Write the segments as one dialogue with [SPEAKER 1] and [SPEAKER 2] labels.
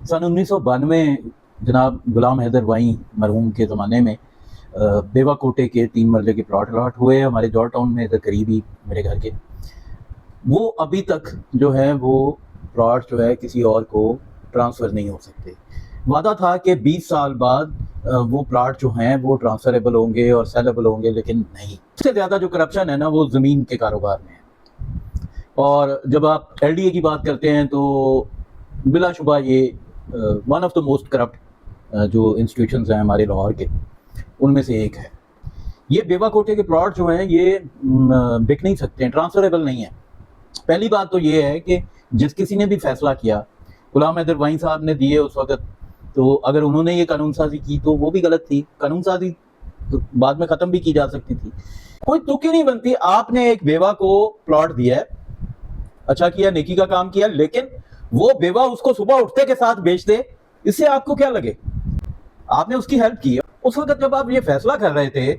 [SPEAKER 1] सन 1992 जनाब गुलाम हैदर वाई मरहूम के ज़माने में बेवा कोटे के 3 मरले के प्लॉट अलॉट हुए हमारे जॉर्ज टाउन में, इधर करीब ही मेरे घर के। वो अभी तक जो है वो प्लॉट जो है किसी और को ट्रांसफ़र नहीं हो सकते। वादा था कि 20 साल बाद वो प्लाट जो हैं वो ट्रांसफरेबल होंगे और सेलेबल होंगे, लेकिन नहीं। सबसे ज़्यादा जो करप्शन है ना वो ज़मीन के कारोबार में है। और जब आप LDA की बात करते हैं तो बिलाशुबा ये one of the most corrupt जो इंस्टीट्यूशंस हैं हमारे लाहौर के, उनमें से एक है। ये बेवा कोटे के प्लॉट जो हैं ये बिक नहीं सकते हैं, ट्रांसफरेबल नहीं है। पहली बात तो ये है कि जिस किसी ने भी फैसला किया, गुलाम हैदर वाई साहब ने दिए उस वक्त, तो अगर उन्होंने ये कानून साजी की तो वो भी गलत थी। कानून साजी तो बाद में ख़त्म भी की जा सकती थी। कोई तुक ही नहीं बनती। आपने एक बेवा को प्लॉट दिया है, अच्छा किया, नेकी का काम किया, लेकिन वो बेवा उसको सुबह उठते के साथ बेच दे, इससे आपको क्या लगे? आपने उसकी हेल्प की है। उस वक्त जब आप ये फैसला कर रहे थे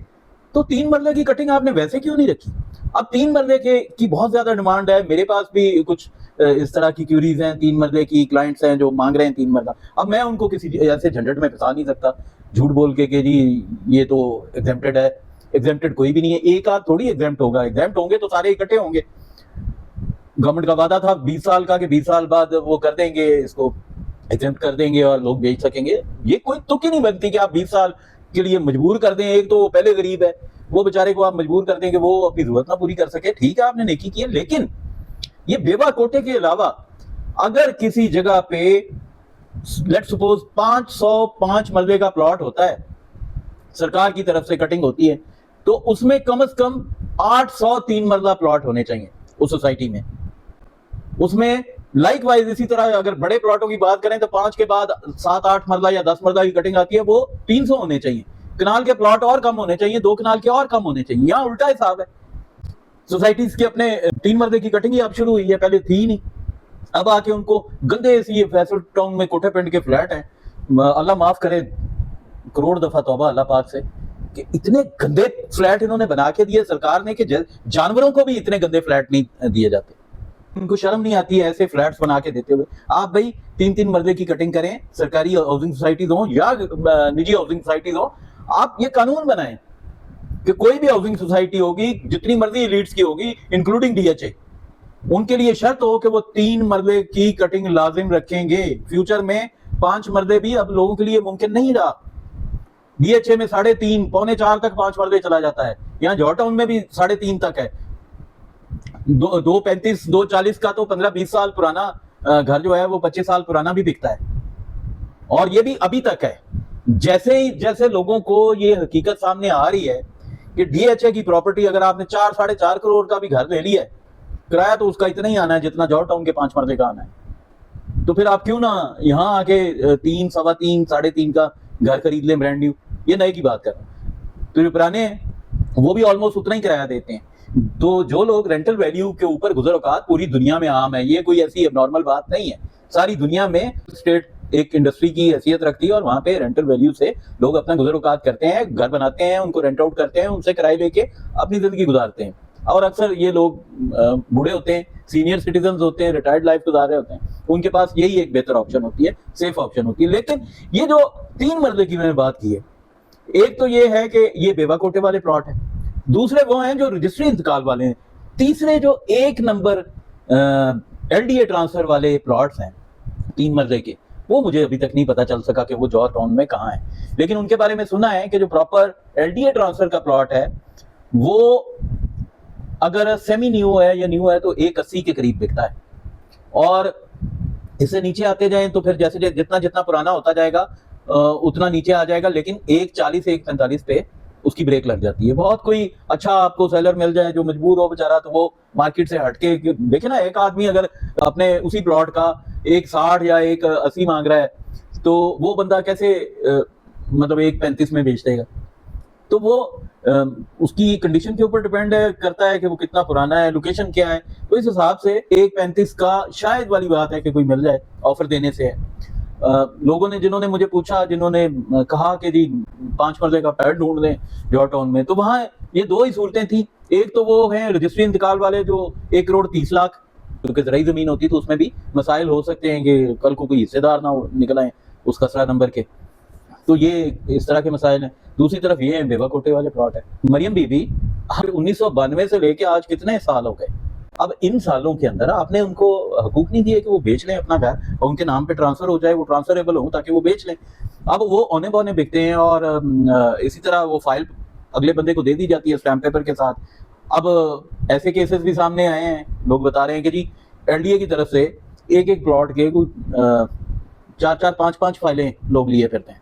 [SPEAKER 1] तो 3 मरले की कटिंग आपने वैसे क्यों नहीं रखी? अब 3 मरले की बहुत ज्यादा डिमांड है। मेरे पास भी कुछ इस तरह की क्यूरीज हैं, 3 मरले की क्लाइंट्स हैं जो मांग रहे हैं 3 मरला। अब मैं उनको किसी ऐसे झंझट में फंसा नहीं सकता झूठ बोल के कि जी ये तो एग्जेम्प्टेड है। एग्जेम्प्टेड कोई भी नहीं है, एक आध थोड़ी एग्जेम्प्ट होगा। एग्जेम्प्ट होंगे तो सारे इकट्ठे होंगे। गवर्नमेंट का वादा था 20 साल का कि 20 साल बाद वो कर देंगे, इसको एग्जेम्प्ट कर देंगे और लोग बेच सकेंगे। ये कोई तुक ही नहीं बनती कि आप 20 साल के लिए मजबूर कर दें। एक तो वो पहले गरीब है, वो बेचारे को आप मजबूर कर दें कि वो अपनी जरूरत ना पूरी कर सके। ठीक है, आपने नेकी की है, लेकिन ये बेवा कोटे के अलावा अगर किसी जगह पे लेट्स सपोज 505 मरले का प्लॉट होता है, सरकार की तरफ से कटिंग होती है, तो उसमें कम से कम 803 मरला प्लॉट होने चाहिए उस सोसाइटी में। उसमें लाइक वाइज इसी तरह अगर बड़े प्लॉटों की बात करें तो 5 के बाद 7-8 मरला या 10 मरला की कटिंग आती है, वो 300 होने चाहिए। कनाल के प्लॉट और कम होने चाहिए, 2 कनाल के और कम होने चाहिए। यहाँ उल्टा हिसाब है। सोसाइटीज के अपने 3 मरले की कटिंग ही अब शुरू हुई है, पहले थी नहीं। अब आके उनको गंदे सी फैसल टाउन में कोठे पिंड के फ्लैट हैं, अल्लाह माफ करे, करोड़ दफा तौबा अल्लाह पाक से कि इतने गंदे फ्लैट इन्होंने बना के दिए सरकार ने कि जानवरों को भी इतने गंदे फ्लैट नहीं दिए जाते। उनको शर्म नहीं आती है ऐसे फ्लैट्स बना के देते हुए। आप भाई 3-3 मरले की कटिंग करें, सरकारी हाउसिंग सोसाइटीज हो या निजी हाउसिंग सोसाइटीज हो, आप ये कानून बनाएं कि कोई भी हाउसिंग सोसाइटी होगी जितनी मर्जी एलिट्स की होगी इंक्लूडिंग DHA, उनके लिए शर्त हो कि वो 3 मरले की कटिंग लाजिम रखेंगे। फ्यूचर में 5 मरले भी अब लोगों के लिए मुमकिन नहीं रहा। DHA में 3.5 पौने 4 तक 5 मरले चला जाता है। यहाँ जॉर्ज टाउन में भी 3.5 तक है। 2.35 2.40 का तो 15-20 साल पुराना घर जो है वो 25 साल पुराना भी बिकता है, और ये भी अभी तक है। जैसे लोगों को ये हकीकत सामने आ रही है कि DHA की प्रॉपर्टी अगर आपने 4-4.5 करोड़ का भी घर ले लिया है, किराया तो उसका इतना ही आना है जितना जॉर्ज टाउन के 5 मरले का आना है। तो फिर आप क्यों ना यहाँ आके 3, 3.25, 3.5 का घर खरीद लें ब्रांड न्यू। ये नए की बात कर रहा हूँ। तो जो पुराने हैं वो भी ऑलमोस्ट उतना ही किराया देते हैं। तो जो लोग रेंटल वैल्यू के ऊपर गुजर औकात पूरी दुनिया में आम है, ये कोई ऐसी एबनॉर्मल बात नहीं है। सारी दुनिया में स्टेट एक इंडस्ट्री की हैसियत रखती है और वहां पे रेंटल वैल्यू से लोग अपना गुजर औकात करते हैं, घर बनाते हैं, उनको रेंट आउट करते हैं, उनसे किराए लेके अपनी जिंदगी गुजारते हैं। और अक्सर ये लोग बूढ़े होते हैं, सीनियर सिटीजन होते हैं, रिटायर्ड लाइफ गुजार रहे होते हैं, उनके पास यही एक बेहतर ऑप्शन होती है, सेफ ऑप्शन होती है। लेकिन ये जो 3 मरले की मैंने बात की है, एक तो ये है कि ये बेवा कोटे वाले प्लॉट है, दूसरे वो हैं जो रजिस्ट्री इंतकाल वाले हैं, तीसरे जो 1 नंबर LDA ट्रांसफर वाले प्लॉट्स हैं 3 मरले के, वो मुझे अभी तक नहीं पता चल सका कि वो जॉर्ज टाउन में कहाँ है। लेकिन उनके बारे में सुना है कि जो प्रॉपर LDA ट्रांसफर का प्लॉट है वो अगर सेमी न्यू है या न्यू है तो 1.80 के करीब बिकता है, और इससे नीचे आते जाएं तो फिर जैसे जितना पुराना होता जाएगा उतना नीचे आ जाएगा। लेकिन 1.40 1.45 पे उसकी ब्रेक लग जाती है। बहुत कोई अच्छा आपको सेलर मिल जाए जो मजबूर हो बेचारा, तो वो मार्केट से हटके देखे ना, एक आदमी अगर अपने उसी प्लॉट का 1.60 या 1.80 मांग रहा है तो वो बंदा कैसे मतलब 1.35 में बेच देगा? तो वो उसकी कंडीशन के ऊपर डिपेंड करता है कि वो कितना पुराना है, लोकेशन क्या है। तो इस हिसाब से 1.35 का शायद वाली बात है कि कोई मिल जाए ऑफर देने से है। लोगों ने जिन्होंने मुझे पूछा, जिन्होंने कहा कि जी 5 मरले का फ्लैट ढूंढ दें जॉर्ज टाउन में, तो वहाँ ये 2 ही सूरतें थी। एक तो वो हैं रजिस्ट्री इंतकाल वाले जो 1.30 करोड़ کیونکہ زرعی زمین ہوتی تو اس میں بھی مسائل ہو سکتے ہیں کہ کل کو کوئی حصے دار نہ نکل آئیں اس خسرہ نمبر کے، تو یہ اس طرح کے مسائل ہیں۔ دوسری طرف یہ بیوہ کوٹے والے پلاٹ ہیں، مریم بی بی 1992 سے لے کے آج کتنے سال ہو گئے، اب ان سالوں کے اندر آپ نے ان کو حقوق نہیں دیے کہ وہ بیچ لیں اپنا گھر اور ان کے نام پہ ٹرانسفر ہو جائے، وہ ٹرانسفریبل ہوں تاکہ وہ بیچ لیں۔ اب وہ اونے بونے بکتے ہیں اور اسی طرح وہ فائل اگلے بندے کو دے دی جاتی ہے اسٹیمپ پیپر کے ساتھ۔ اب ایسے کیسز بھی سامنے آئے ہیں، لوگ بتا رہے ہیں کہ جی ایل ڈی اے کی طرف سے ایک ایک پلاٹ کے کوئی 4-5 فائلیں لوگ لیے پھرتے ہیں۔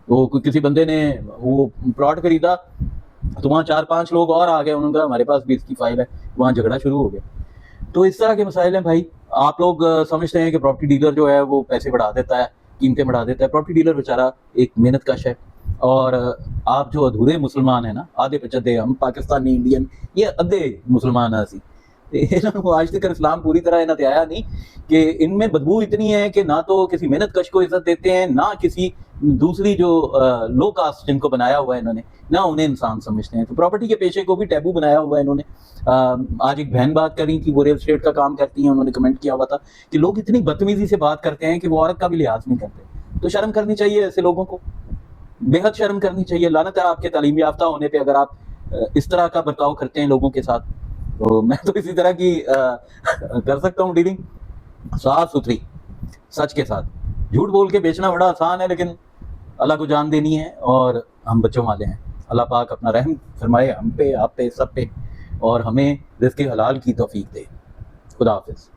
[SPEAKER 1] وہ کسی بندے نے وہ پلاٹ خریدا تو وہاں 4-5 لوگ اور آ گئے، انہوں نے کہا ہمارے پاس بھی اس کی فائل ہے، وہاں جھگڑا شروع ہو گیا۔ تو اس طرح کے مسائل ہیں بھائی۔ آپ لوگ سمجھتے ہیں کہ پراپرٹی ڈیلر جو ہے وہ پیسے بڑھا دیتا ہے، قیمتیں بڑھا دیتا ہے، پراپرٹی ڈیلر بیچارہ ایک محنت کش ہے۔ اور آپ جو ادھورے مسلمان ہیں نا، آدھے پچدے ہم پاکستانی انڈین، یہ ادھے مسلمان ہیں اسی آج تک اسلام پوری طرح انہیں آیا نہیں کہ ان میں بدبو اتنی ہے کہ نہ تو کسی محنت کش کو عزت دیتے ہیں، نہ کسی دوسری جو لو کاسٹ جن کو بنایا ہوا ہے انہوں نے، نہ انہیں انسان سمجھتے ہیں۔ تو پراپرٹی کے پیشے کو بھی ٹیبو بنایا ہوا ہے انہوں نے۔ آج ایک بہن بات کر رہی تھی، وہ ریل اسٹیٹ کا کام کرتی ہیں، انہوں نے کمنٹ کیا ہوا تھا کہ لوگ اتنی بدتمیزی سے بات کرتے ہیں کہ وہ عورت کا بھی لحاظ نہیں کرتے۔ تو شرم کرنی چاہیے ایسے لوگوں کو، بے حد شرم کرنی چاہیے۔ لعنت ہے آپ کے تعلیم یافتہ ہونے پہ اگر آپ اس طرح کا برتاؤ کرتے ہیں لوگوں کے ساتھ۔ تو میں تو اسی طرح کی کر سکتا ہوں ڈیلنگ صاف ستھری سچ کے ساتھ۔ جھوٹ بول کے بیچنا بڑا آسان ہے، لیکن اللہ کو جان دینی ہے اور ہم بچوں والے ہیں۔ اللہ پاک اپنا رحم فرمائے ہم پہ، آپ پہ، سب پہ، اور ہمیں رزق حلال کی توفیق دے۔ خدا حافظ۔